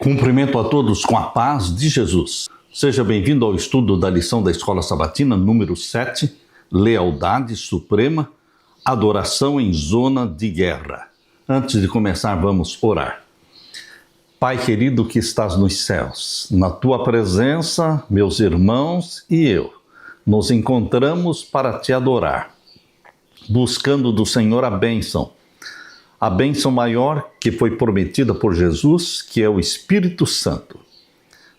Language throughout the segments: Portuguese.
Cumprimento a todos com a paz de Jesus. Seja bem-vindo ao estudo da lição da Escola Sabatina, número 7, Lealdade Suprema, Adoração em Zona de Guerra. Antes de começar, vamos orar. Pai querido que estás nos céus, na Tua presença, meus irmãos e eu, nos encontramos para Te adorar, buscando do Senhor a bênção maior que foi prometida por Jesus, que é o Espírito Santo.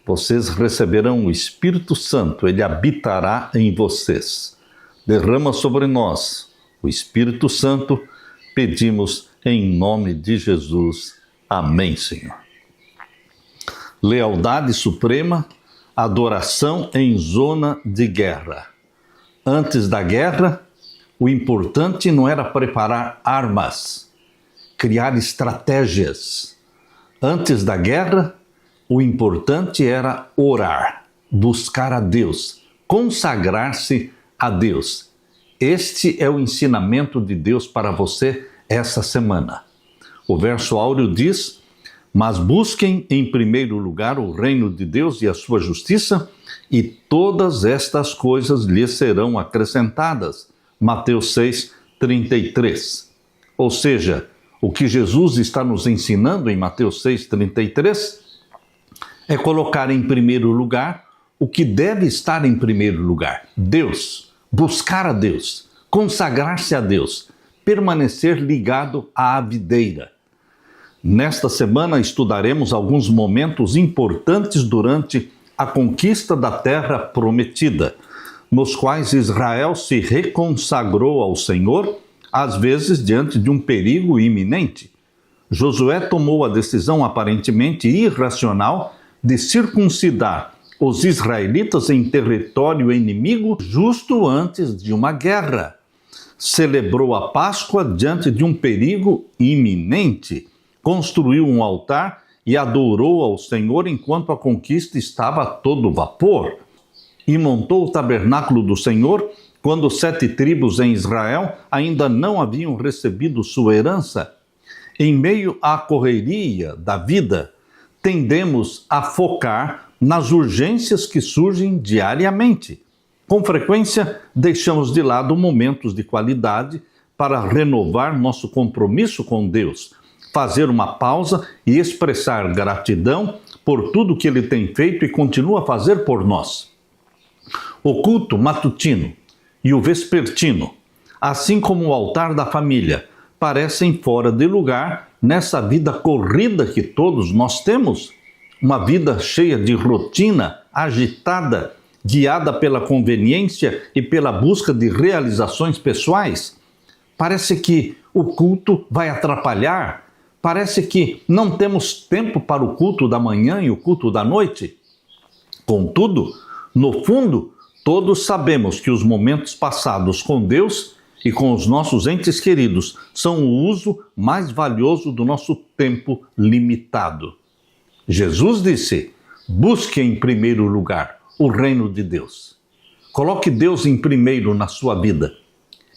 Vocês receberão o Espírito Santo, ele habitará em vocês. Derrama sobre nós o Espírito Santo, pedimos em nome de Jesus. Amém, Senhor. Lealdade suprema, adoração em zona de guerra. Antes da guerra, o importante não era preparar armas, criar estratégias. Antes da guerra, o importante era orar, buscar a Deus, consagrar-se a Deus. Este é o ensinamento de Deus para você essa semana. O verso áureo diz: mas busquem em primeiro lugar o reino de Deus e a sua justiça, e todas estas coisas lhes serão acrescentadas. Mateus 6, 33. Ou seja, o que Jesus está nos ensinando em Mateus 6,33 é colocar em primeiro lugar o que deve estar em primeiro lugar: Deus, buscar a Deus, consagrar-se a Deus, permanecer ligado à videira. Nesta semana estudaremos alguns momentos importantes durante a conquista da terra prometida, nos quais Israel se reconsagrou ao Senhor, às vezes diante de um perigo iminente. Josué tomou a decisão aparentemente irracional de circuncidar os israelitas em território inimigo justo antes de uma guerra. Celebrou a Páscoa diante de um perigo iminente. Construiu um altar e adorou ao Senhor enquanto a conquista estava a todo vapor. E montou o tabernáculo do Senhor quando 7 tribos em Israel ainda não haviam recebido sua herança. Em meio à correria da vida, tendemos a focar nas urgências que surgem diariamente. Com frequência, deixamos de lado momentos de qualidade para renovar nosso compromisso com Deus, fazer uma pausa e expressar gratidão por tudo que Ele tem feito e continua a fazer por nós. O culto matutino e o vespertino, assim como o altar da família, parecem fora de lugar nessa vida corrida que todos nós temos. Uma vida cheia de rotina, agitada, guiada pela conveniência e pela busca de realizações pessoais. Parece que o culto vai atrapalhar, parece que não temos tempo para o culto da manhã e o culto da noite. Contudo, no fundo, todos sabemos que os momentos passados com Deus e com os nossos entes queridos são o uso mais valioso do nosso tempo limitado. Jesus disse: busque em primeiro lugar o reino de Deus. Coloque Deus em primeiro na sua vida,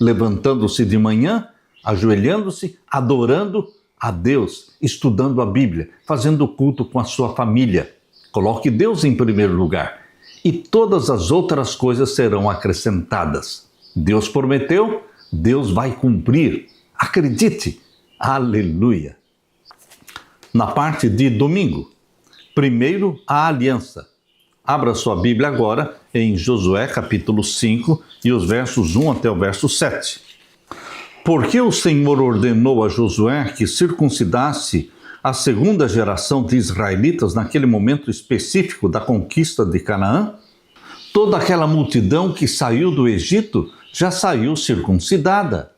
levantando-se de manhã, ajoelhando-se, adorando a Deus, estudando a Bíblia, fazendo culto com a sua família. Coloque Deus em primeiro lugar. E todas as outras coisas serão acrescentadas. Deus prometeu, Deus vai cumprir. Acredite. Aleluia. Na parte de domingo, primeiro a aliança. Abra sua Bíblia agora em Josué capítulo 5 e os versos 1 até o verso 7. Porque o Senhor ordenou a Josué que circuncidasse a segunda geração de israelitas naquele momento específico da conquista de Canaã? Toda aquela multidão que saiu do Egito já saiu circuncidada.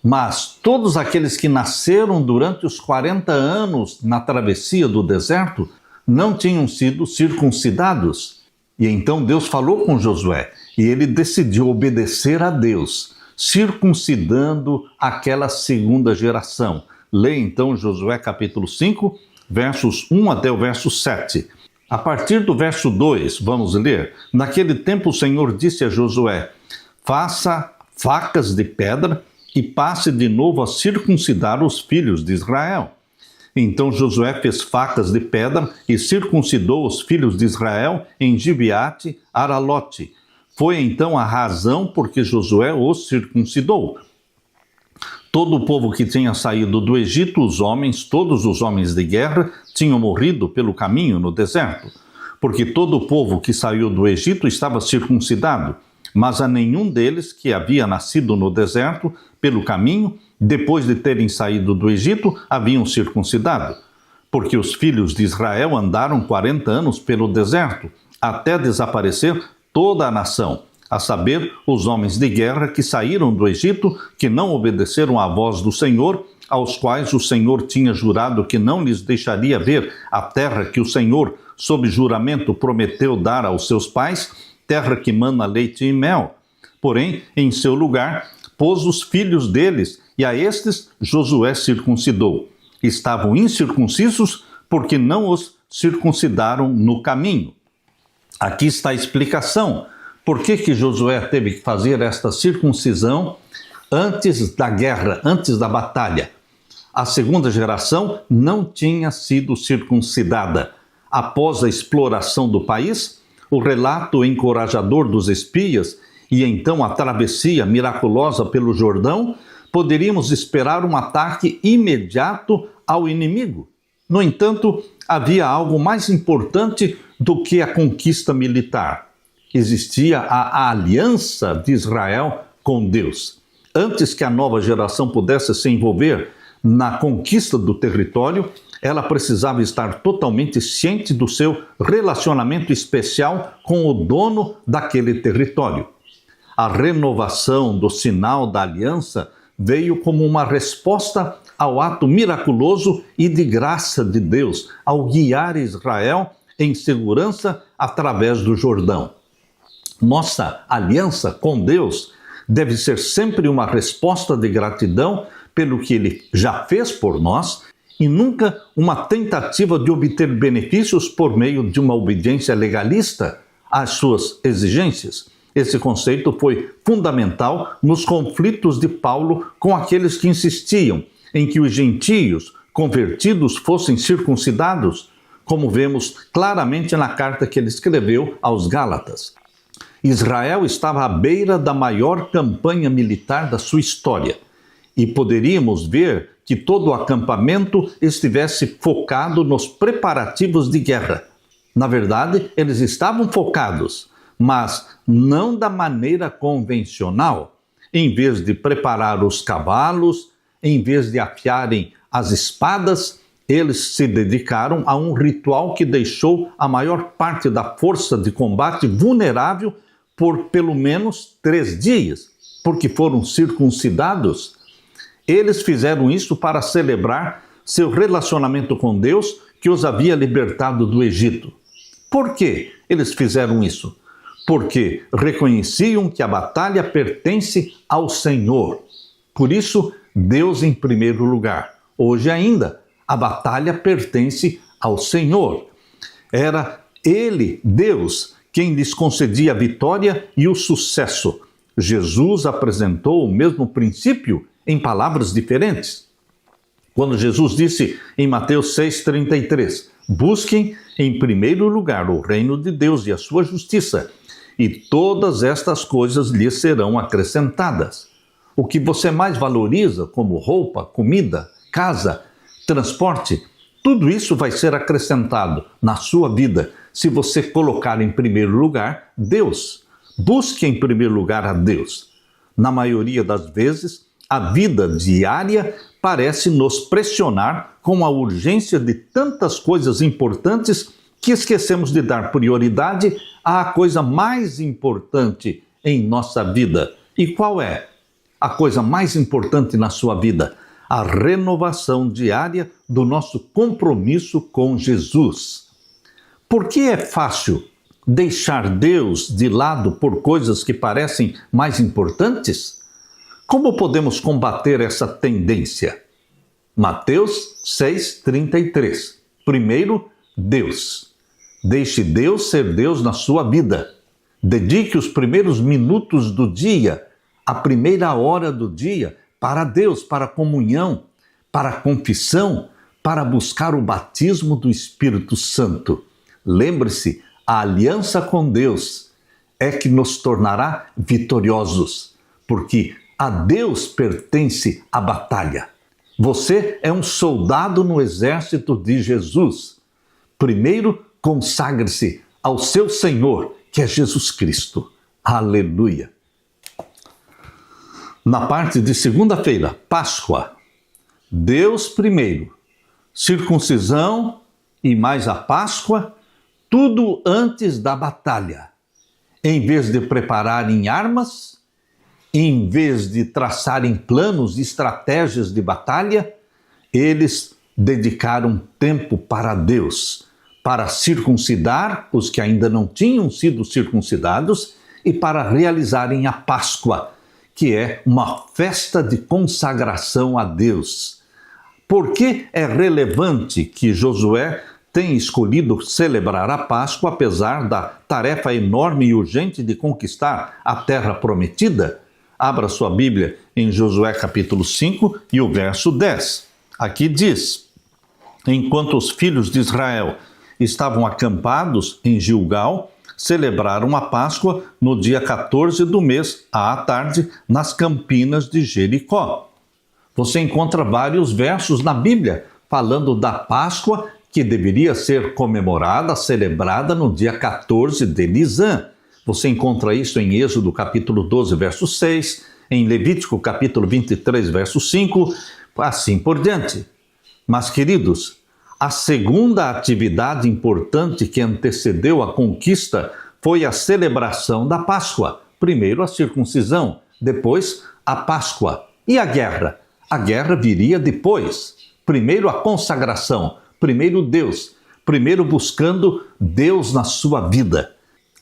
Mas todos aqueles que nasceram durante os 40 anos na travessia do deserto não tinham sido circuncidados. E então Deus falou com Josué e ele decidiu obedecer a Deus, circuncidando aquela segunda geração. Leia então Josué capítulo 5, versos 1 até o verso 7. A partir do verso 2, vamos ler. Naquele tempo o Senhor disse a Josué: faça facas de pedra e passe de novo a circuncidar os filhos de Israel. Então Josué fez facas de pedra e circuncidou os filhos de Israel em Gibeate Aralote. Foi então a razão porque Josué os circuncidou. Todo o povo que tinha saído do Egito, todos os homens de guerra, tinham morrido pelo caminho no deserto, porque todo o povo que saiu do Egito estava circuncidado, mas a nenhum deles que havia nascido no deserto pelo caminho, depois de terem saído do Egito, haviam circuncidado, porque os filhos de Israel andaram 40 anos pelo deserto, até desaparecer toda a nação, a saber, os homens de guerra que saíram do Egito, que não obedeceram à voz do Senhor, aos quais o Senhor tinha jurado que não lhes deixaria ver a terra que o Senhor, sob juramento, prometeu dar aos seus pais, terra que mana leite e mel. Porém, em seu lugar, pôs os filhos deles, e a estes Josué circuncidou. Estavam incircuncisos, porque não os circuncidaram no caminho. Aqui está a explicação. Por que Josué teve que fazer esta circuncisão antes da guerra, antes da batalha? A segunda geração não tinha sido circuncidada. Após a exploração do país, o relato encorajador dos espias e então a travessia miraculosa pelo Jordão, poderíamos esperar um ataque imediato ao inimigo. No entanto, havia algo mais importante do que a conquista militar. Existia a aliança de Israel com Deus. Antes que a nova geração pudesse se envolver na conquista do território, ela precisava estar totalmente ciente do seu relacionamento especial com o dono daquele território. A renovação do sinal da aliança veio como uma resposta ao ato miraculoso e de graça de Deus ao guiar Israel em segurança através do Jordão. Nossa aliança com Deus deve ser sempre uma resposta de gratidão pelo que Ele já fez por nós e nunca uma tentativa de obter benefícios por meio de uma obediência legalista às suas exigências. Esse conceito foi fundamental nos conflitos de Paulo com aqueles que insistiam em que os gentios convertidos fossem circuncidados, como vemos claramente na carta que ele escreveu aos Gálatas. Israel estava à beira da maior campanha militar da sua história e poderíamos ver que todo o acampamento estivesse focado nos preparativos de guerra. Na verdade, eles estavam focados, mas não da maneira convencional. Em vez de preparar os cavalos, em vez de afiarem as espadas, eles se dedicaram a um ritual que deixou a maior parte da força de combate vulnerável por pelo menos 3 dias, porque foram circuncidados. Eles fizeram isso para celebrar seu relacionamento com Deus que os havia libertado do Egito. Por que eles fizeram isso? Porque reconheciam que a batalha pertence ao Senhor. Por isso, Deus em primeiro lugar. Hoje ainda, a batalha pertence ao Senhor. Era Ele, Deus, quem lhes concedia a vitória e o sucesso. Jesus apresentou o mesmo princípio em palavras diferentes. Quando Jesus disse em Mateus 6,33, busquem em primeiro lugar o reino de Deus e a sua justiça, e todas estas coisas lhes serão acrescentadas. O que você mais valoriza, como roupa, comida, casa, transporte, tudo isso vai ser acrescentado na sua vida se você colocar em primeiro lugar Deus. Busque em primeiro lugar a Deus. Na maioria das vezes, a vida diária parece nos pressionar com a urgência de tantas coisas importantes que esquecemos de dar prioridade à coisa mais importante em nossa vida. E qual é a coisa mais importante na sua vida? A renovação diária do nosso compromisso com Jesus. Por que é fácil deixar Deus de lado por coisas que parecem mais importantes? Como podemos combater essa tendência? Mateus 6,33. Primeiro, Deus. Deixe Deus ser Deus na sua vida. Dedique os primeiros minutos do dia, a primeira hora do dia, para Deus, para a comunhão, para a confissão, para buscar o batismo do Espírito Santo. Lembre-se, a aliança com Deus é que nos tornará vitoriosos, porque a Deus pertence a batalha. Você é um soldado no exército de Jesus. Primeiro, consagre-se ao seu Senhor, que é Jesus Cristo. Aleluia! Na parte de segunda-feira, Páscoa, Deus primeiro, circuncisão e mais a Páscoa, tudo antes da batalha. Em vez de prepararem armas, em vez de traçarem planos e estratégias de batalha, eles dedicaram tempo para Deus, para circuncidar os que ainda não tinham sido circuncidados e para realizarem a Páscoa, que é uma festa de consagração a Deus. Por que é relevante que Josué tenha escolhido celebrar a Páscoa, apesar da tarefa enorme e urgente de conquistar a terra prometida? Abra sua Bíblia em Josué capítulo 5 e o verso 10. Aqui diz: enquanto os filhos de Israel estavam acampados em Gilgal, celebraram a Páscoa no dia 14 do mês, à tarde, nas campinas de Jericó. Você encontra vários versos na Bíblia falando da Páscoa que deveria ser comemorada, celebrada no dia 14 de Nisan. Você encontra isso em Êxodo capítulo 12, verso 6, em Levítico capítulo 23, verso 5, assim por diante. Mas, queridos, a segunda atividade importante que antecedeu a conquista foi a celebração da Páscoa. Primeiro a circuncisão, depois a Páscoa. E a guerra? A guerra viria depois. Primeiro a consagração, primeiro Deus, primeiro buscando Deus na sua vida.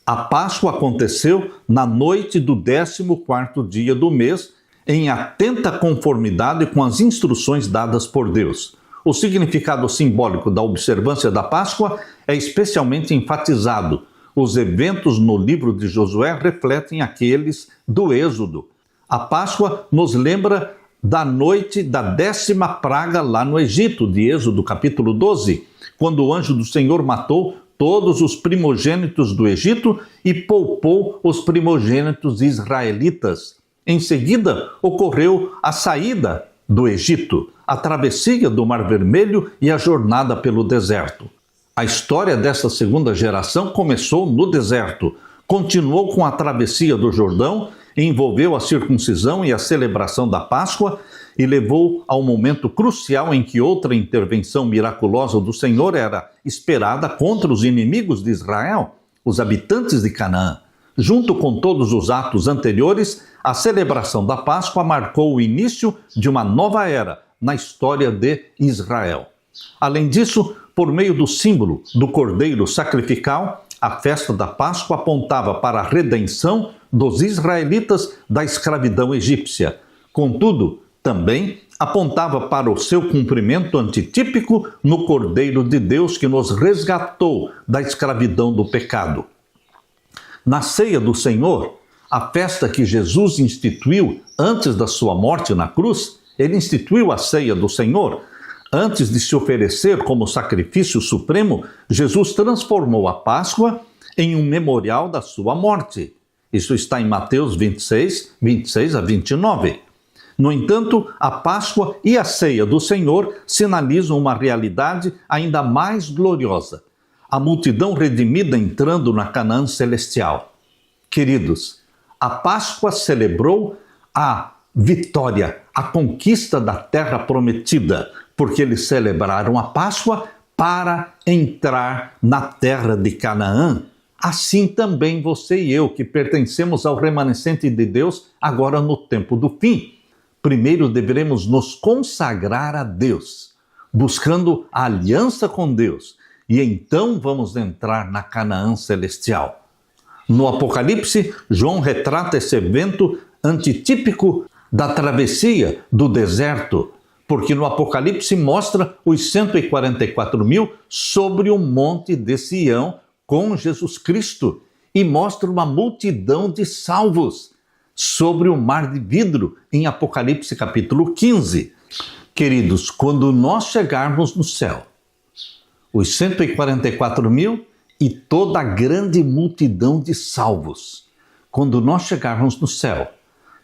A Páscoa aconteceu na noite do 14º dia do mês, em atenta conformidade com as instruções dadas por Deus. O significado simbólico da observância da Páscoa é especialmente enfatizado. Os eventos no livro de Josué refletem aqueles do Êxodo. A Páscoa nos lembra da noite da 10ª praga lá no Egito, de Êxodo capítulo 12, quando o anjo do Senhor matou todos os primogênitos do Egito e poupou os primogênitos israelitas. Em seguida, ocorreu a saída do Egito, a travessia do Mar Vermelho e a jornada pelo deserto. A história dessa segunda geração começou no deserto, continuou com a travessia do Jordão, envolveu a circuncisão e a celebração da Páscoa e levou ao momento crucial em que outra intervenção miraculosa do Senhor era esperada contra os inimigos de Israel, os habitantes de Canaã. Junto com todos os atos anteriores, a celebração da Páscoa marcou o início de uma nova era na história de Israel. Além disso, por meio do símbolo do cordeiro sacrificial, a festa da Páscoa apontava para a redenção dos israelitas da escravidão egípcia. Contudo, também apontava para o seu cumprimento antitípico no Cordeiro de Deus que nos resgatou da escravidão do pecado. Na ceia do Senhor, a festa que Jesus instituiu antes da sua morte na cruz, ele instituiu a ceia do Senhor. Antes de se oferecer como sacrifício supremo, Jesus transformou a Páscoa em um memorial da sua morte. Isso está em Mateus 26, 26 a 29. No entanto, a Páscoa e a ceia do Senhor sinalizam uma realidade ainda mais gloriosa: a multidão redimida entrando na Canaã celestial. Queridos, a Páscoa celebrou a vitória, a conquista da terra prometida, porque eles celebraram a Páscoa para entrar na terra de Canaã. Assim também você e eu, que pertencemos ao remanescente de Deus, agora no tempo do fim. Primeiro deveremos nos consagrar a Deus, buscando a aliança com Deus, e então vamos entrar na Canaã celestial. No Apocalipse, João retrata esse evento antitípico da travessia do deserto, porque no Apocalipse mostra os 144.000 sobre o monte de Sião com Jesus Cristo e mostra uma multidão de salvos sobre o mar de vidro em Apocalipse capítulo 15. Queridos, quando nós chegarmos no céu, os 144 mil e toda a grande multidão de salvos, quando nós chegarmos no céu,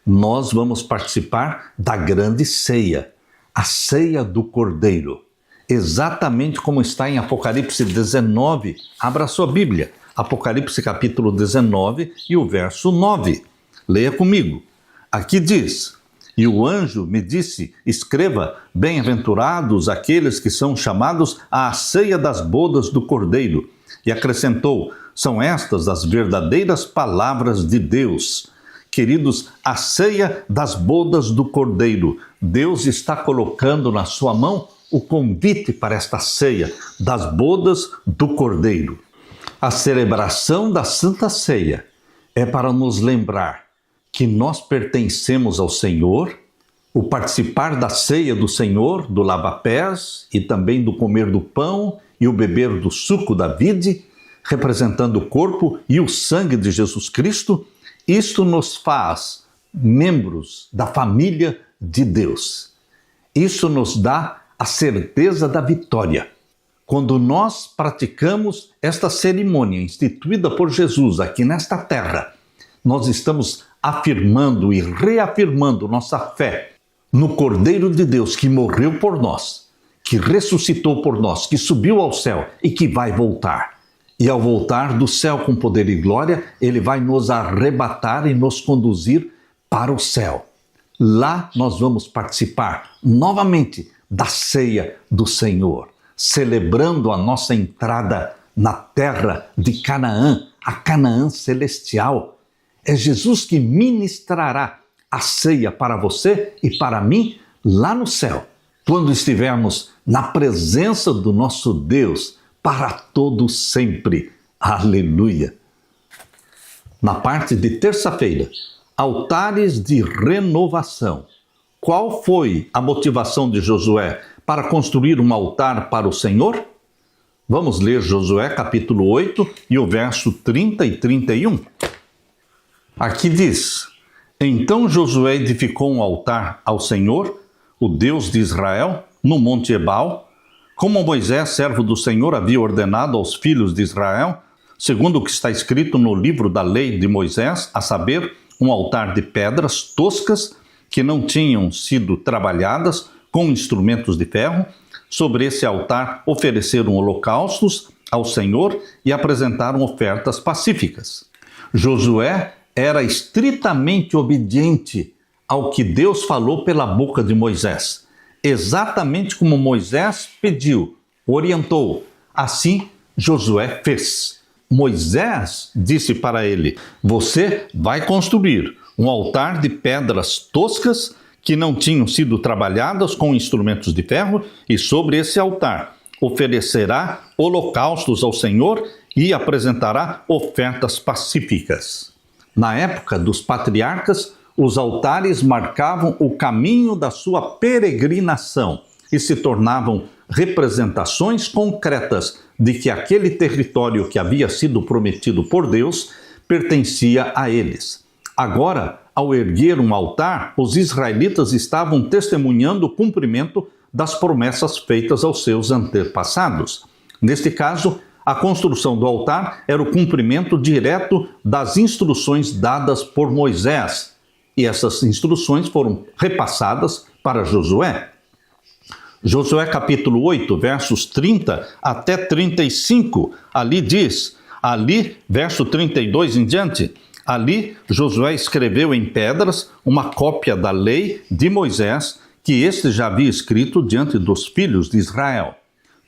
nós vamos participar da grande ceia, a ceia do Cordeiro, exatamente como está em Apocalipse 19. Abra sua Bíblia, Apocalipse capítulo 19 e o verso 9. Leia comigo. Aqui diz: e o anjo me disse, escreva, bem-aventurados aqueles que são chamados à ceia das bodas do Cordeiro. E acrescentou, são estas as verdadeiras palavras de Deus. Queridos, a ceia das bodas do Cordeiro. Deus está colocando na sua mão o convite para esta ceia das bodas do Cordeiro. A celebração da Santa Ceia é para nos lembrar que nós pertencemos ao Senhor, o participar da ceia do Senhor, do lava-pés e também do comer do pão e o beber do suco da vide, representando o corpo e o sangue de Jesus Cristo, isto nos faz membros da família de Deus. Isso nos dá a certeza da vitória. Quando nós praticamos esta cerimônia instituída por Jesus aqui nesta terra, nós estamos afirmando e reafirmando nossa fé no Cordeiro de Deus que morreu por nós, que ressuscitou por nós, que subiu ao céu e que vai voltar. E ao voltar do céu com poder e glória, ele vai nos arrebatar e nos conduzir para o céu. Lá nós vamos participar novamente da ceia do Senhor, celebrando a nossa entrada na terra de Canaã, a Canaã celestial. É Jesus que ministrará a ceia para você e para mim lá no céu, quando estivermos na presença do nosso Deus para todo sempre. Aleluia! Na parte de terça-feira, altares de renovação. Qual foi a motivação de Josué para construir um altar para o Senhor? Vamos ler Josué capítulo 8 e o verso 30 e 31. Aqui diz: então Josué edificou um altar ao Senhor, o Deus de Israel, no monte Ebal, como Moisés, servo do Senhor, havia ordenado aos filhos de Israel, segundo o que está escrito no livro da lei de Moisés, a saber, um altar de pedras toscas que não tinham sido trabalhadas com instrumentos de ferro. Sobre esse altar ofereceram holocaustos ao Senhor e apresentaram ofertas pacíficas. Josué era estritamente obediente ao que Deus falou pela boca de Moisés. Exatamente como Moisés pediu, orientou. Assim, Josué fez. Moisés disse para ele: você vai construir um altar de pedras toscas que não tinham sido trabalhadas com instrumentos de ferro, e sobre esse altar oferecerá holocaustos ao Senhor e apresentará ofertas pacíficas. Na época dos patriarcas, os altares marcavam o caminho da sua peregrinação e se tornavam representações concretas de que aquele território que havia sido prometido por Deus pertencia a eles. Agora, ao erguer um altar, os israelitas estavam testemunhando o cumprimento das promessas feitas aos seus antepassados. Neste caso, a construção do altar era o cumprimento direto das instruções dadas por Moisés. E essas instruções foram repassadas para Josué. Josué capítulo 8, versos 30 até 35, ali diz, verso 32 em diante, ali Josué escreveu em pedras uma cópia da lei de Moisés, que este já havia escrito diante dos filhos de Israel.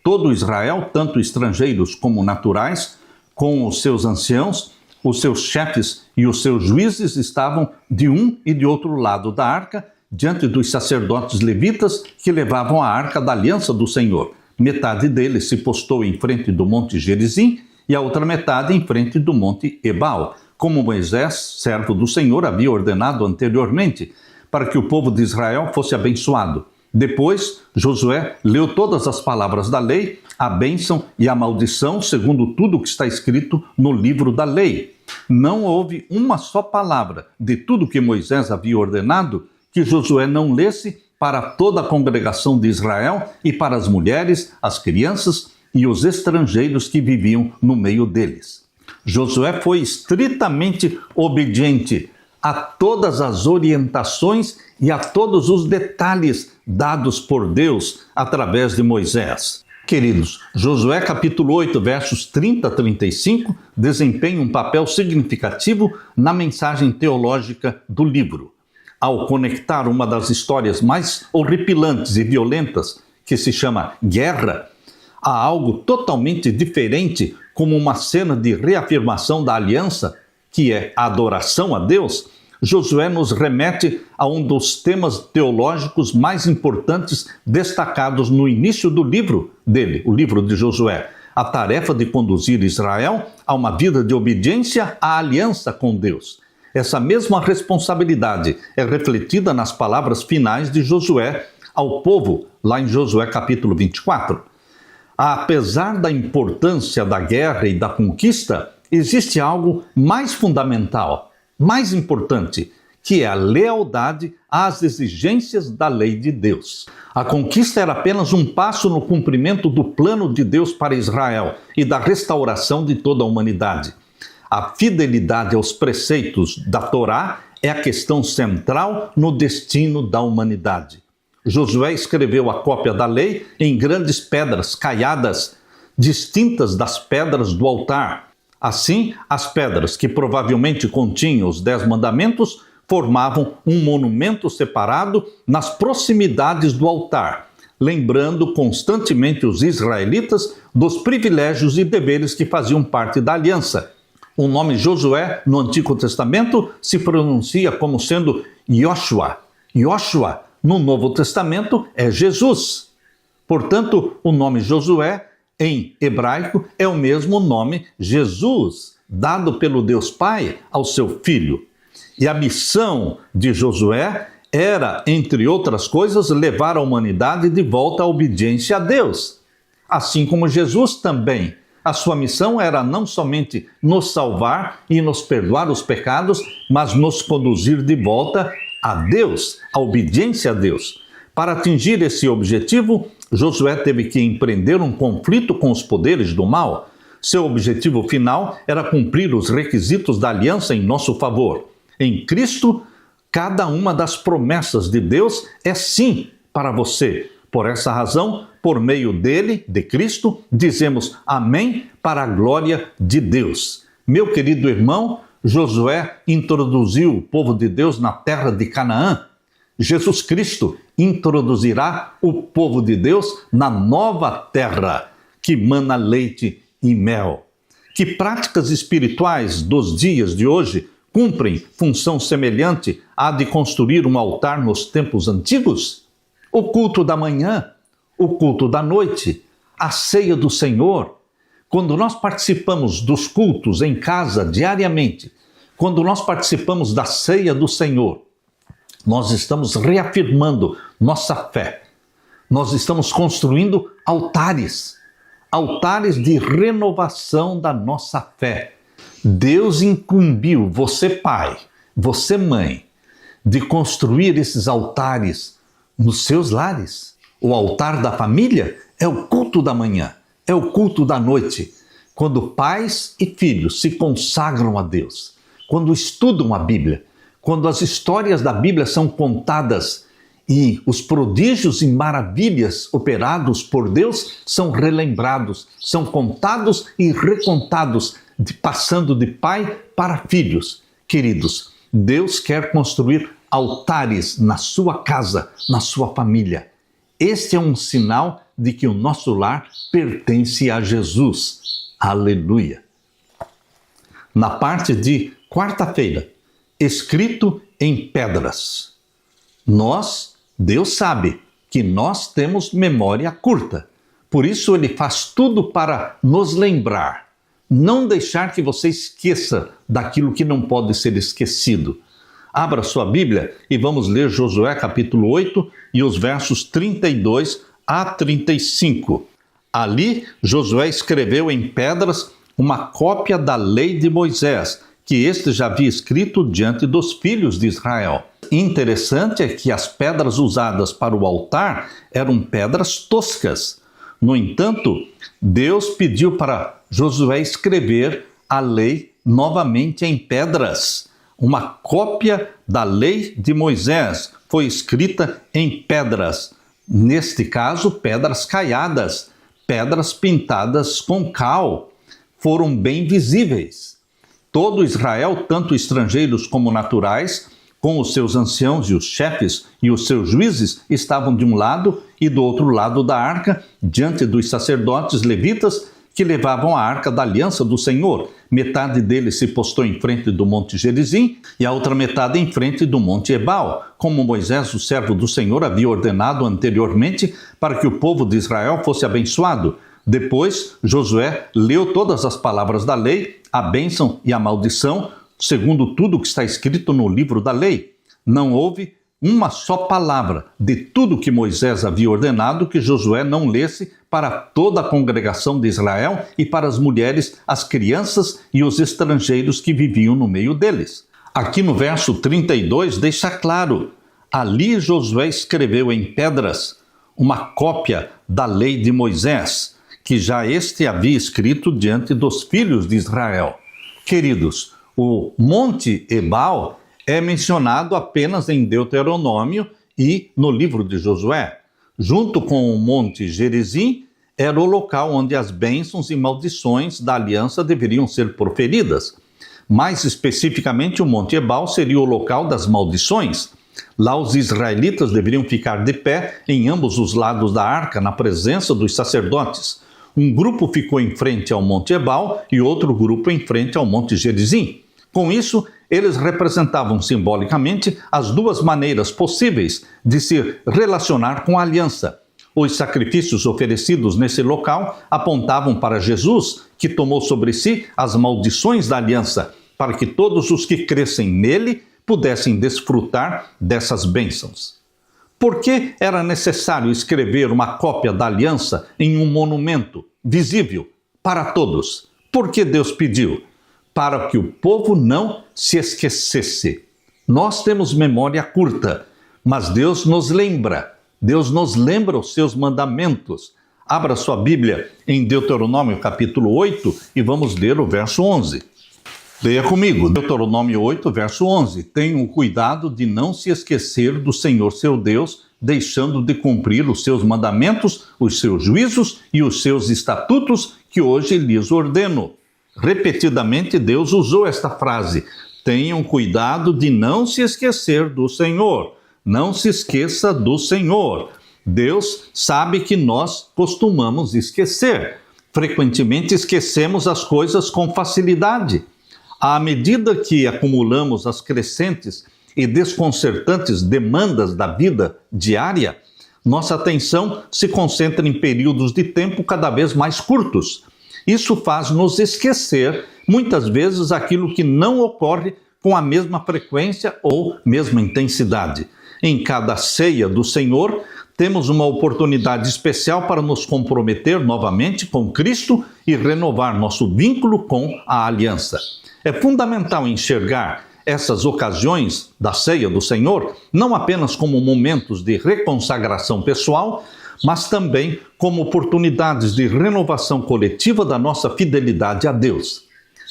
Todo Israel, tanto estrangeiros como naturais, com os seus anciãos, os seus chefes e os seus juízes estavam de um e de outro lado da arca, diante dos sacerdotes levitas que levavam a arca da aliança do Senhor. Metade deles se postou em frente do monte Gerizim e a outra metade em frente do monte Ebal, como Moisés, servo do Senhor, havia ordenado anteriormente, para que o povo de Israel fosse abençoado. Depois, Josué leu todas as palavras da lei, a bênção e a maldição, segundo tudo o que está escrito no livro da lei. Não houve uma só palavra de tudo que Moisés havia ordenado que Josué não lesse para toda a congregação de Israel e para as mulheres, as crianças e os estrangeiros que viviam no meio deles. Josué foi estritamente obediente a todas as orientações e a todos os detalhes dados por Deus através de Moisés. Queridos, Josué capítulo 8, versos 30 a 35, desempenha um papel significativo na mensagem teológica do livro. Ao conectar uma das histórias mais horripilantes e violentas, que se chama guerra, a algo totalmente diferente, como uma cena de reafirmação da aliança, que é a adoração a Deus, Josué nos remete a um dos temas teológicos mais importantes destacados no início do livro dele, o livro de Josué, a tarefa de conduzir Israel a uma vida de obediência à aliança com Deus. Essa mesma responsabilidade é refletida nas palavras finais de Josué ao povo, lá em Josué capítulo 24. Apesar da importância da guerra e da conquista, existe algo mais fundamental, mais importante, que é a lealdade às exigências da lei de Deus. A conquista era apenas um passo no cumprimento do plano de Deus para Israel e da restauração de toda a humanidade. A fidelidade aos preceitos da Torá é a questão central no destino da humanidade. Josué escreveu a cópia da lei em grandes pedras caiadas, distintas das pedras do altar. Assim, as pedras que provavelmente continham os 10 mandamentos formavam um monumento separado nas proximidades do altar, lembrando constantemente os israelitas dos privilégios e deveres que faziam parte da aliança. O nome Josué no Antigo Testamento se pronuncia como sendo Yoshua. Yoshua no Novo Testamento é Jesus. Portanto, o nome Josué em hebraico é o mesmo nome Jesus, dado pelo Deus Pai ao seu filho. E a missão de Josué era, entre outras coisas, levar a humanidade de volta à obediência a Deus. Assim como Jesus também. A sua missão era não somente nos salvar e nos perdoar os pecados, mas nos conduzir de volta a Deus, a obediência a Deus. Para atingir esse objetivo, Josué teve que empreender um conflito com os poderes do mal. Seu objetivo final era cumprir os requisitos da aliança em nosso favor. Em Cristo, cada uma das promessas de Deus é sim para você. Por essa razão, por meio dele, de Cristo, dizemos amém para a glória de Deus. Meu querido irmão, Josué introduziu o povo de Deus na terra de Canaã. Jesus Cristo introduzirá o povo de Deus na nova terra, que mana leite e mel. Que práticas espirituais dos dias de hoje cumprem função semelhante à de construir um altar nos tempos antigos? O culto da manhã, o culto da noite, a ceia do Senhor. Quando nós participamos dos cultos em casa diariamente, quando nós participamos da ceia do Senhor, nós estamos reafirmando nossa fé. Nós estamos construindo altares de renovação da nossa fé. Deus incumbiu você, pai, você, mãe, de construir esses altares nos seus lares. O altar da família é o culto da manhã, é o culto da noite, quando pais e filhos se consagram a Deus, quando estudam a Bíblia, quando as histórias da Bíblia são contadas e os prodígios e maravilhas operados por Deus são relembrados, são contados e recontados, passando de pai para filhos. Queridos, Deus quer construir altares na sua casa, na sua família. Este é um sinal de que o nosso lar pertence a Jesus. Aleluia! Na parte de quarta-feira, escrito em pedras. Deus sabe que nós temos memória curta. Por isso ele faz tudo para nos lembrar. Não deixar que você esqueça daquilo que não pode ser esquecido. Abra sua Bíblia e vamos ler Josué capítulo 8 e os versos 32 a 35. Ali, Josué escreveu em pedras uma cópia da lei de Moisés, que este já havia escrito diante dos filhos de Israel. interessante é que as pedras usadas para o altar eram pedras toscas. No entanto, Deus pediu para Josué escrever a lei novamente em pedras. Uma cópia da lei de Moisés foi escrita em pedras. Neste caso, pedras caiadas, pedras pintadas com cal. Foram bem visíveis. Todo Israel, tanto estrangeiros como naturais, com os seus anciãos e os chefes e os seus juízes, estavam de um lado e do outro lado da arca, diante dos sacerdotes levitas que levavam a arca da aliança do Senhor. Metade deles se postou em frente do monte Gerizim e a outra metade em frente do monte Ebal, como Moisés, o servo do Senhor, havia ordenado anteriormente para que o povo de Israel fosse abençoado. Depois, Josué leu todas as palavras da lei, a bênção e a maldição, segundo tudo o que está escrito no livro da lei. Não houve uma só palavra de tudo que Moisés havia ordenado que Josué não lesse para toda a congregação de Israel e para as mulheres, as crianças e os estrangeiros que viviam no meio deles. Aqui no verso 32 deixa claro, ali Josué escreveu em pedras uma cópia da lei de Moisés, que já este havia escrito diante dos filhos de Israel. Queridos, o Monte Ebal é mencionado apenas em Deuteronômio e no livro de Josué. Junto com o Monte Gerizim, era o local onde as bênçãos e maldições da aliança deveriam ser proferidas. Mais especificamente, o Monte Ebal seria o local das maldições. Lá os israelitas deveriam ficar de pé em ambos os lados da arca, na presença dos sacerdotes. Um grupo ficou em frente ao Monte Ebal e outro grupo em frente ao Monte Gerizim. Com isso, eles representavam simbolicamente as duas maneiras possíveis de se relacionar com a aliança. Os sacrifícios oferecidos nesse local apontavam para Jesus, que tomou sobre si as maldições da aliança, para que todos os que crescem nele pudessem desfrutar dessas bênçãos. Por que era necessário escrever uma cópia da aliança em um monumento visível para todos? Por que Deus pediu? Para que o povo não se esquecesse. Nós temos memória curta, mas Deus nos lembra os seus mandamentos. Abra sua Bíblia em Deuteronômio capítulo 8 e vamos ler o verso 11. Leia comigo, Deuteronômio 8, verso 11. Tenham cuidado de não se esquecer do Senhor seu Deus, deixando de cumprir os seus mandamentos, os seus juízos e os seus estatutos que hoje lhes ordeno. Repetidamente, Deus usou esta frase: tenham cuidado de não se esquecer do Senhor. Não se esqueça do Senhor. Deus sabe que nós costumamos esquecer. Frequentemente esquecemos as coisas com facilidade. À medida que acumulamos as crescentes e desconcertantes demandas da vida diária, nossa atenção se concentra em períodos de tempo cada vez mais curtos. Isso faz nos esquecer, muitas vezes, aquilo que não ocorre com a mesma frequência ou mesma intensidade. Em cada ceia do Senhor, temos uma oportunidade especial para nos comprometer novamente com Cristo e renovar nosso vínculo com a aliança. É fundamental enxergar essas ocasiões da ceia do Senhor não apenas como momentos de reconsagração pessoal, mas também como oportunidades de renovação coletiva da nossa fidelidade a Deus.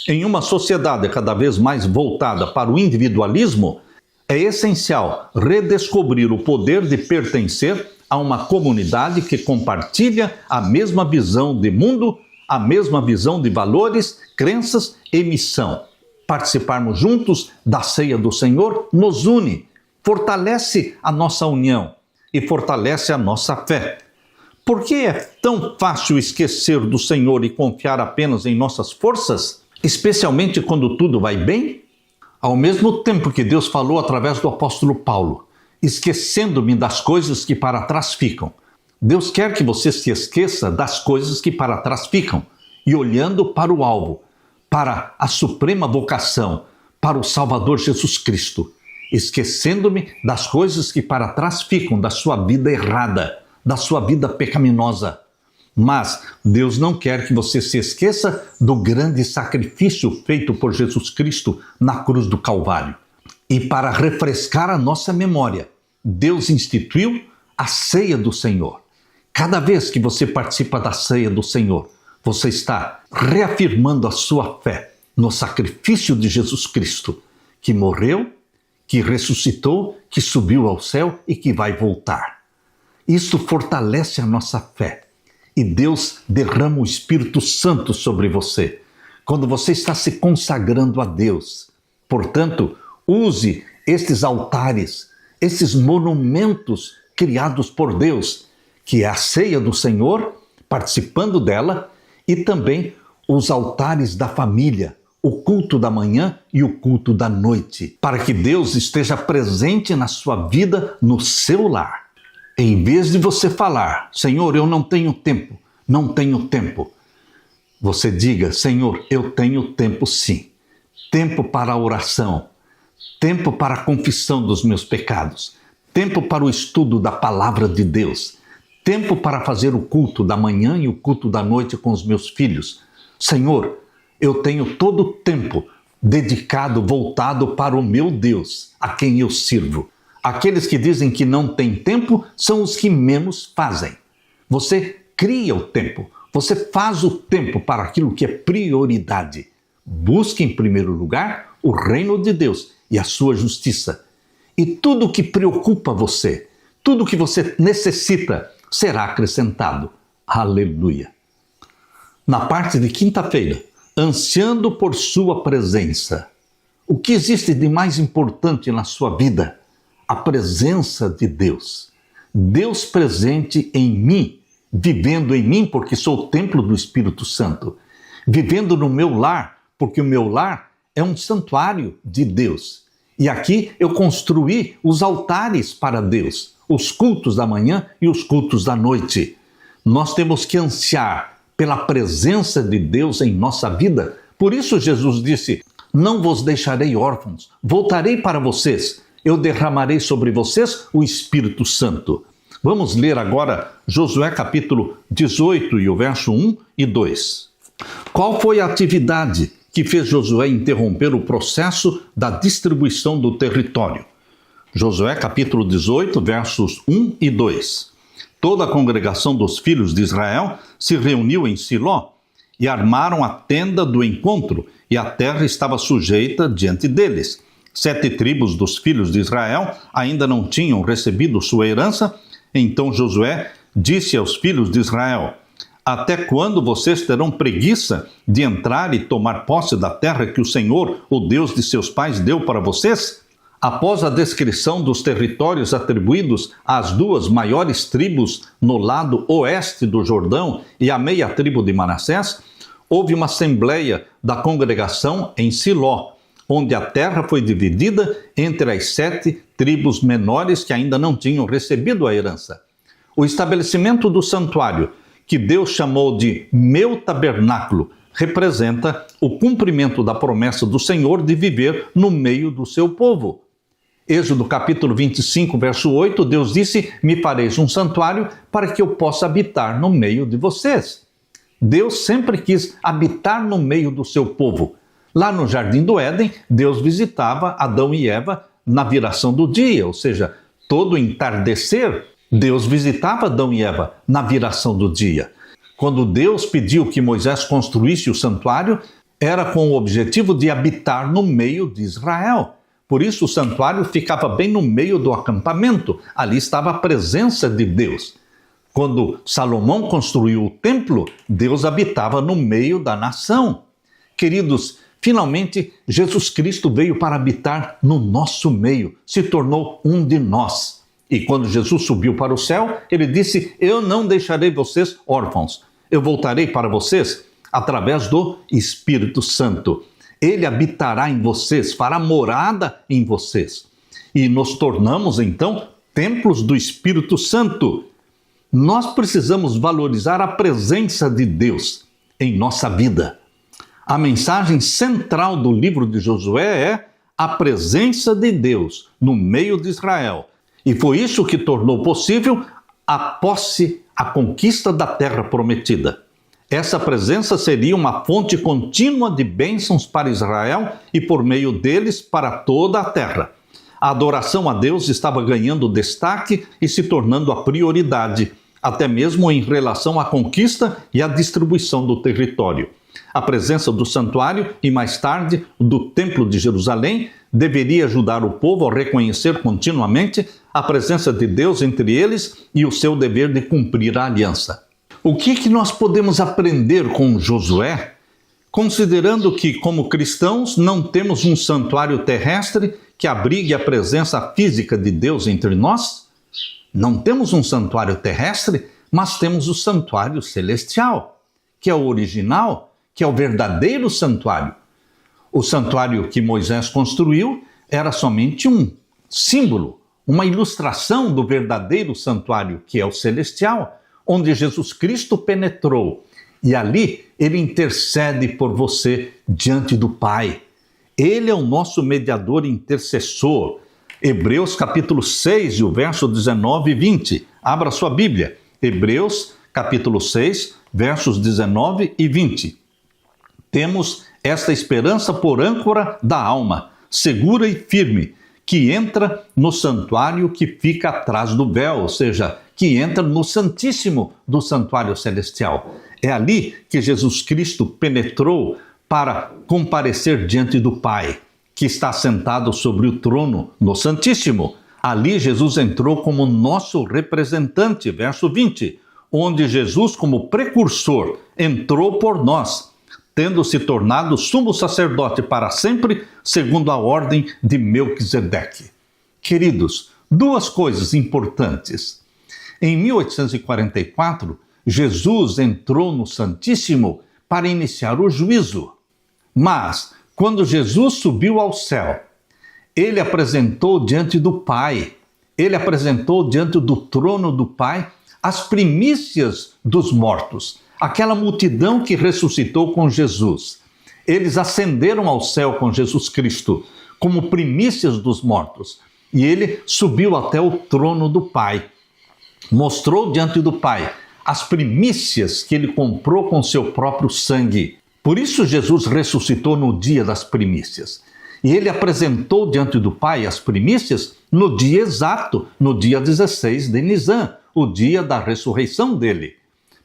Em uma sociedade cada vez mais voltada para o individualismo, é essencial redescobrir o poder de pertencer a uma comunidade que compartilha a mesma visão de mundo, a mesma visão de valores, crenças e missão. Participarmos juntos da ceia do Senhor nos une, fortalece a nossa união e fortalece a nossa fé. Por que é tão fácil esquecer do Senhor e confiar apenas em nossas forças, especialmente quando tudo vai bem? Ao mesmo tempo que Deus falou através do apóstolo Paulo, esquecendo-me das coisas que para trás ficam. Deus quer que você se esqueça das coisas que para trás ficam e olhando para o alvo, para a suprema vocação, para o Salvador Jesus Cristo, esquecendo-me das coisas que para trás ficam, da sua vida errada, da sua vida pecaminosa. Mas Deus não quer que você se esqueça do grande sacrifício feito por Jesus Cristo na cruz do Calvário. E para refrescar a nossa memória, Deus instituiu a ceia do Senhor. Cada vez que você participa da ceia do Senhor, você está reafirmando a sua fé no sacrifício de Jesus Cristo, que morreu, que ressuscitou, que subiu ao céu e que vai voltar. Isso fortalece a nossa fé. E Deus derrama o Espírito Santo sobre você, quando você está se consagrando a Deus. Portanto, use estes altares, esses monumentos criados por Deus, que é a ceia do Senhor, participando dela, e também os altares da família, o culto da manhã e o culto da noite, para que Deus esteja presente na sua vida, no seu lar. Em vez de você falar, Senhor, eu não tenho tempo, você diga, Senhor, eu tenho tempo sim. Tempo para a oração, tempo para a confissão dos meus pecados, tempo para o estudo da palavra de Deus, tempo para fazer o culto da manhã e o culto da noite com os meus filhos. Senhor, eu tenho todo o tempo dedicado, voltado para o meu Deus, a quem eu sirvo. Aqueles que dizem que não têm tempo são os que menos fazem. Você cria o tempo, você faz o tempo para aquilo que é prioridade. Busque em primeiro lugar o reino de Deus e a sua justiça. E tudo o que preocupa você, tudo o que você necessita, será acrescentado. Aleluia! Na parte de quinta-feira, ansiando por sua presença. O que existe de mais importante na sua vida? A presença de Deus. Deus presente em mim, vivendo em mim, porque sou o templo do Espírito Santo. Vivendo no meu lar, porque o meu lar é um santuário de Deus. E aqui eu construí os altares para Deus, os cultos da manhã e os cultos da noite. Nós temos que ansiar pela presença de Deus em nossa vida. Por isso Jesus disse, não vos deixarei órfãos, voltarei para vocês, eu derramarei sobre vocês o Espírito Santo. Vamos ler agora Josué capítulo 18 e o verso 1 e 2. Qual foi a atividade que fez Josué interromper o processo da distribuição do território? Josué capítulo 18, versos 1 e 2. Toda a congregação dos filhos de Israel se reuniu em Siló e armaram a tenda do encontro, e a terra estava sujeita diante deles. 7 tribos dos filhos de Israel ainda não tinham recebido sua herança. Então Josué disse aos filhos de Israel, até quando vocês terão preguiça de entrar e tomar posse da terra que o Senhor, o Deus de seus pais, deu para vocês? Após a descrição dos territórios atribuídos às 2 maiores tribos no lado oeste do Jordão e à meia tribo de Manassés, houve uma assembleia da congregação em Siló, onde a terra foi dividida entre as 7 tribos menores que ainda não tinham recebido a herança. O estabelecimento do santuário, que Deus chamou de meu tabernáculo, representa o cumprimento da promessa do Senhor de viver no meio do seu povo. Êxodo capítulo 25, verso 8, Deus disse, me fareis um santuário para que eu possa habitar no meio de vocês. Deus sempre quis habitar no meio do seu povo. Lá no Jardim do Éden, Deus visitava Adão e Eva na viração do dia, ou seja, todo entardecer, Deus visitava Adão e Eva na viração do dia. Quando Deus pediu que Moisés construísse o santuário, era com o objetivo de habitar no meio de Israel. Por isso o santuário ficava bem no meio do acampamento. Ali estava a presença de Deus. Quando Salomão construiu o templo, Deus habitava no meio da nação. Queridos, finalmente Jesus Cristo veio para habitar no nosso meio, se tornou um de nós. E quando Jesus subiu para o céu, ele disse, eu não deixarei vocês órfãos, eu voltarei para vocês através do Espírito Santo. Ele habitará em vocês, fará morada em vocês. E nos tornamos, então, templos do Espírito Santo. Nós precisamos valorizar a presença de Deus em nossa vida. A mensagem central do livro de Josué é a presença de Deus no meio de Israel. E foi isso que tornou possível a posse, a conquista da terra prometida. Essa presença seria uma fonte contínua de bênçãos para Israel e por meio deles para toda a terra. A adoração a Deus estava ganhando destaque e se tornando a prioridade, até mesmo em relação à conquista e à distribuição do território. A presença do santuário e, mais tarde, do Templo de Jerusalém deveria ajudar o povo a reconhecer continuamente a presença de Deus entre eles e o seu dever de cumprir a aliança. O que nós podemos aprender com Josué, considerando que, como cristãos, não temos um santuário terrestre que abrigue a presença física de Deus entre nós? Não temos um santuário terrestre, mas temos o santuário celestial, que é o original, que é o verdadeiro santuário. O santuário que Moisés construiu era somente um símbolo, uma ilustração do verdadeiro santuário, que é o celestial, onde Jesus Cristo penetrou. E ali ele intercede por você diante do Pai. Ele é o nosso mediador intercessor. Hebreus capítulo 6, e o verso 19 e 20. Abra sua Bíblia. Hebreus capítulo 6, versos 19 e 20. Temos esta esperança por âncora da alma, segura e firme, que entra no santuário que fica atrás do véu, ou seja, que entra no Santíssimo do santuário celestial. É ali que Jesus Cristo penetrou para comparecer diante do Pai, que está sentado sobre o trono no Santíssimo. Ali Jesus entrou como nosso representante, verso 20, onde Jesus, como precursor, entrou por nós, tendo se tornado sumo sacerdote para sempre, segundo a ordem de Melquisedeque. Queridos, duas coisas importantes. Em 1844, Jesus entrou no Santíssimo para iniciar o juízo. Mas, quando Jesus subiu ao céu, ele apresentou diante do Pai, ele apresentou diante do trono do Pai as primícias dos mortos, aquela multidão que ressuscitou com Jesus. Eles ascenderam ao céu com Jesus Cristo como primícias dos mortos. E ele subiu até o trono do Pai. Mostrou diante do Pai as primícias que ele comprou com seu próprio sangue. Por isso Jesus ressuscitou no dia das primícias. E ele apresentou diante do Pai as primícias no dia exato, no dia 16 de Nisan, o dia da ressurreição dele.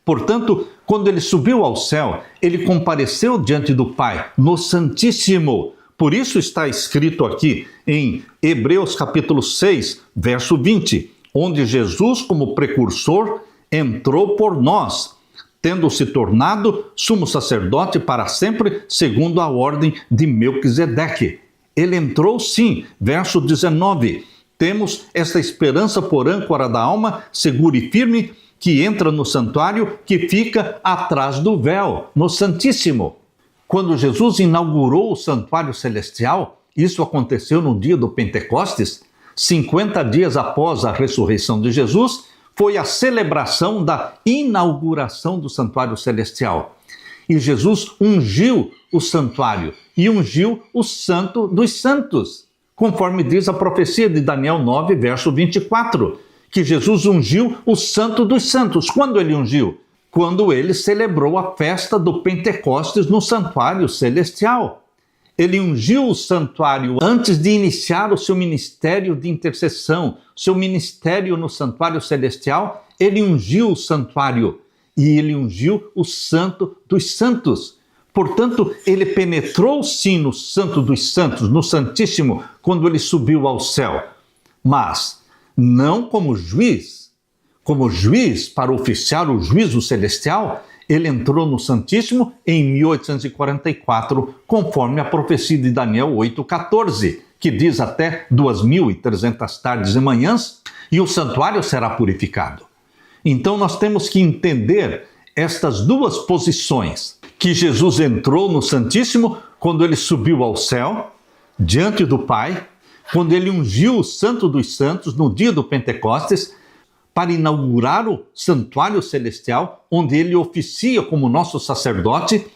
Portanto, quando ele subiu ao céu, ele compareceu diante do Pai, no Santíssimo. Por isso está escrito aqui em Hebreus capítulo 6, verso 20, onde Jesus, como precursor, entrou por nós, tendo se tornado sumo sacerdote para sempre, segundo a ordem de Melquisedeque. Ele entrou sim, verso 19. Temos esta esperança por âncora da alma, segura e firme, que entra no santuário que fica atrás do véu, no Santíssimo. Quando Jesus inaugurou o santuário celestial, isso aconteceu no dia do Pentecostes, 50 dias após a ressurreição de Jesus, foi a celebração da inauguração do santuário celestial. E Jesus ungiu o santuário e ungiu o Santo dos Santos, conforme diz a profecia de Daniel 9, verso 24, que Jesus ungiu o Santo dos Santos. Quando ele ungiu? Quando ele celebrou a festa do Pentecostes no santuário celestial. Ele ungiu o santuário antes de iniciar o seu ministério de intercessão, seu ministério no santuário celestial. Ele ungiu o santuário e ele ungiu o Santo dos Santos. Portanto, ele penetrou sim no Santo dos Santos, no Santíssimo, quando ele subiu ao céu. Mas não como juiz. Como juiz para oficiar o juízo celestial, ele entrou no Santíssimo em 1844, conforme a profecia de Daniel 8,14, que diz até 2.300 tardes e manhãs, e o santuário será purificado. Então nós temos que entender estas duas posições, que Jesus entrou no Santíssimo quando ele subiu ao céu, diante do Pai, quando ele ungiu o Santo dos Santos no dia do Pentecostes, para inaugurar o santuário celestial, onde ele oficia como nosso sacerdote,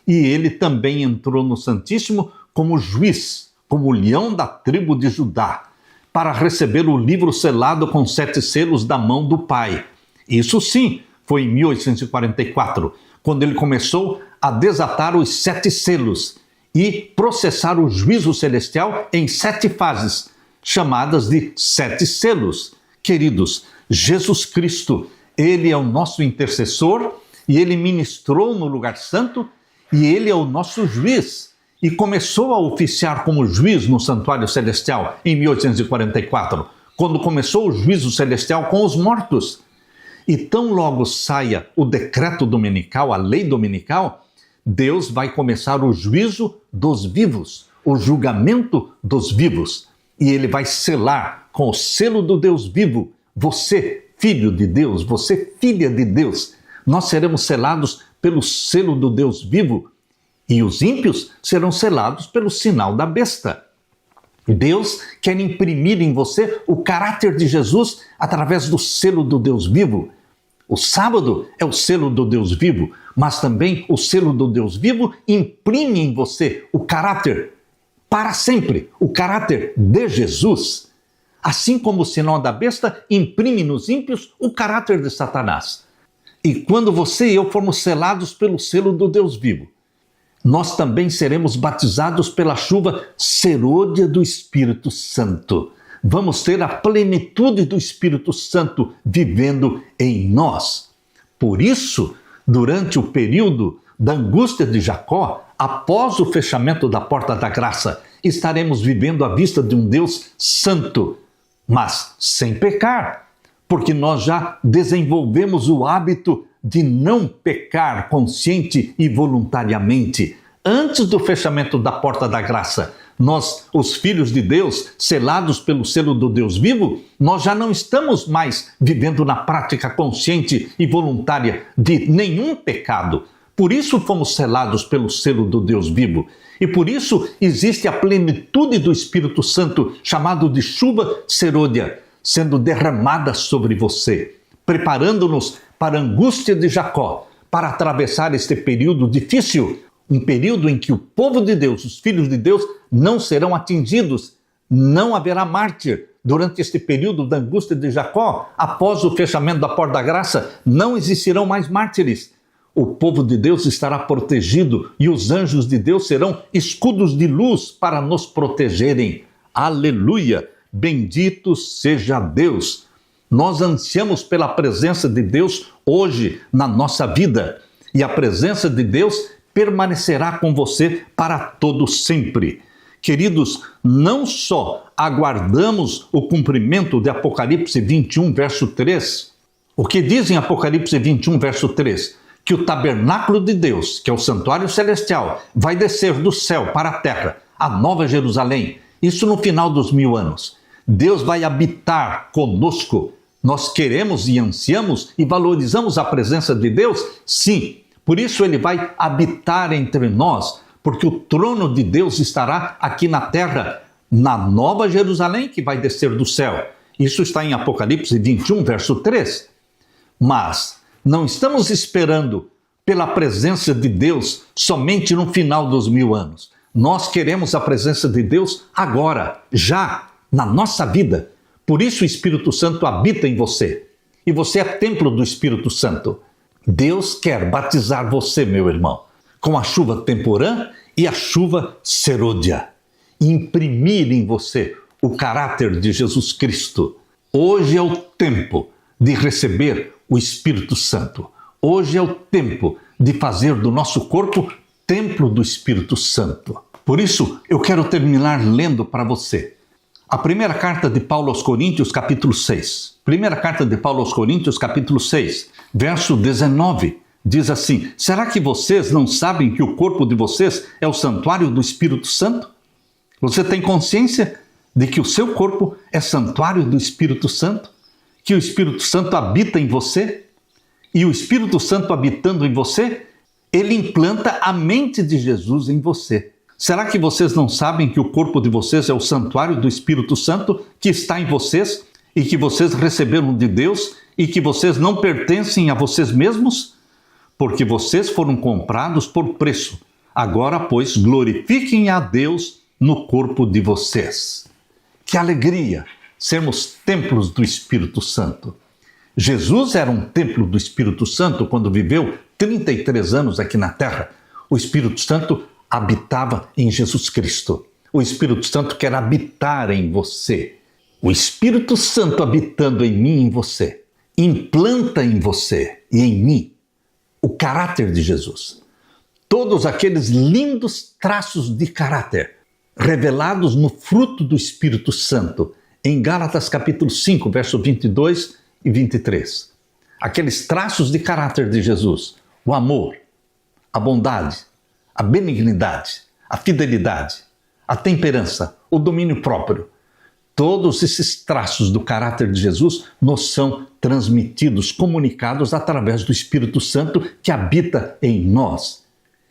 e ele também entrou no Santíssimo como juiz, como leão da tribo de Judá, para receber o livro selado com 7 selos da mão do Pai. Isso sim, foi em 1844, quando ele começou a desatar os 7 selos e processar o juízo celestial em 7 fases, chamadas de 7 selos. Queridos, Jesus Cristo, Ele é o nosso intercessor e Ele ministrou no lugar santo e Ele é o nosso juiz. E começou a oficiar como juiz no santuário celestial em 1844, quando começou o juízo celestial com os mortos. E tão logo saia o decreto dominical, a lei dominical, Deus vai começar o juízo dos vivos, o julgamento dos vivos. E Ele vai selar com o selo do Deus vivo, você, filho de Deus, você, filha de Deus. Nós seremos selados pelo selo do Deus vivo e os ímpios serão selados pelo sinal da besta. Deus quer imprimir em você o caráter de Jesus através do selo do Deus vivo. O sábado é o selo do Deus vivo, mas também o selo do Deus vivo imprime em você o caráter para sempre, o caráter de Jesus. Assim como o sinal da besta imprime nos ímpios o caráter de Satanás. E quando você e eu formos selados pelo selo do Deus vivo, nós também seremos batizados pela chuva serôdia do Espírito Santo. Vamos ter a plenitude do Espírito Santo vivendo em nós. Por isso, durante o período da angústia de Jacó, após o fechamento da porta da graça, estaremos vivendo à vista de um Deus santo, mas sem pecar, porque nós já desenvolvemos o hábito de não pecar consciente e voluntariamente. Antes do fechamento da porta da graça, nós, os filhos de Deus, selados pelo selo do Deus vivo, nós já não estamos mais vivendo na prática consciente e voluntária de nenhum pecado. Por isso fomos selados pelo selo do Deus vivo. E por isso existe a plenitude do Espírito Santo, chamado de chuva serôdia, sendo derramada sobre você, preparando-nos para a angústia de Jacó, para atravessar este período difícil, um período em que o povo de Deus, os filhos de Deus, não serão atingidos, não haverá mártir. Durante este período da angústia de Jacó, após o fechamento da porta da graça, não existirão mais mártires. O povo de Deus estará protegido e os anjos de Deus serão escudos de luz para nos protegerem. Aleluia! Bendito seja Deus! Nós ansiamos pela presença de Deus hoje na nossa vida. E a presença de Deus permanecerá com você para todo sempre. Queridos, não só aguardamos o cumprimento de Apocalipse 21, verso 3. O que diz em Apocalipse 21, verso 3? Que o tabernáculo de Deus, que é o santuário celestial, vai descer do céu para a terra, a Nova Jerusalém. Isso no final dos 1000 anos. Deus vai habitar conosco. Nós queremos e ansiamos e valorizamos a presença de Deus? Sim. Por isso Ele vai habitar entre nós, porque o trono de Deus estará aqui na terra, na Nova Jerusalém, que vai descer do céu. Isso está em Apocalipse 21, verso 3. Mas não estamos esperando pela presença de Deus somente no final dos 1000 anos. Nós queremos a presença de Deus agora, já, na nossa vida. Por isso o Espírito Santo habita em você. E você é templo do Espírito Santo. Deus quer batizar você, meu irmão, com a chuva temporã e a chuva serôdia. Imprimir em você o caráter de Jesus Cristo. Hoje é o tempo de receber o Espírito Santo. Hoje é o tempo de fazer do nosso corpo templo do Espírito Santo. Por isso, eu quero terminar lendo para você a primeira carta de Paulo aos Coríntios, capítulo 6. Primeira carta de Paulo aos Coríntios, capítulo 6, verso 19. Diz assim: será que vocês não sabem que o corpo de vocês é o santuário do Espírito Santo? Você tem consciência de que o seu corpo é santuário do Espírito Santo? Que o Espírito Santo habita em você? E o Espírito Santo habitando em você, ele implanta a mente de Jesus em você. Será que vocês não sabem que o corpo de vocês é o santuário do Espírito Santo que está em vocês e que vocês receberam de Deus e que vocês não pertencem a vocês mesmos? Porque vocês foram comprados por preço. Agora, pois, glorifiquem a Deus no corpo de vocês. Que alegria sermos templos do Espírito Santo. Jesus era um templo do Espírito Santo quando viveu 33 anos aqui na terra. O Espírito Santo habitava em Jesus Cristo. O Espírito Santo quer habitar em você. O Espírito Santo habitando em mim e em você, implanta em você e em mim o caráter de Jesus. Todos aqueles lindos traços de caráter revelados no fruto do Espírito Santo, em Gálatas capítulo 5, verso 22 e 23. Aqueles traços de caráter de Jesus, o amor, a bondade, a benignidade, a fidelidade, a temperança, o domínio próprio. Todos esses traços do caráter de Jesus nos são transmitidos, comunicados através do Espírito Santo que habita em nós.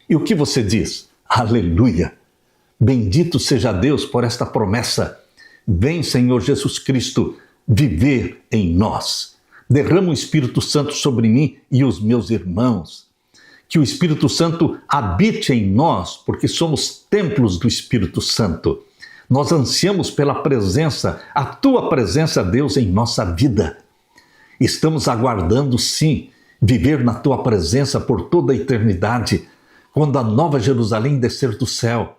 E o que você diz? Aleluia! Bendito seja Deus por esta promessa. Vem, Senhor Jesus Cristo, viver em nós. Derrama o Espírito Santo sobre mim e os meus irmãos. Que o Espírito Santo habite em nós, porque somos templos do Espírito Santo. Nós ansiamos pela presença, a Tua presença, Deus, em nossa vida. Estamos aguardando, sim, viver na Tua presença por toda a eternidade, quando a Nova Jerusalém descer do céu.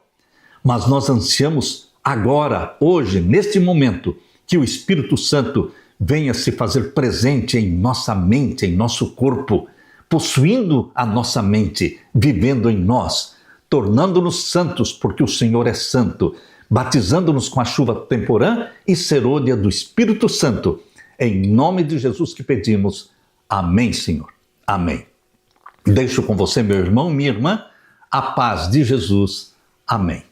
Mas nós ansiamos agora, hoje, neste momento, que o Espírito Santo venha se fazer presente em nossa mente, em nosso corpo, possuindo a nossa mente, vivendo em nós, tornando-nos santos, porque o Senhor é santo, batizando-nos com a chuva temporã e serôdia do Espírito Santo. Em nome de Jesus que pedimos. Amém, Senhor. Amém. Deixo com você, meu irmão, minha irmã, a paz de Jesus. Amém.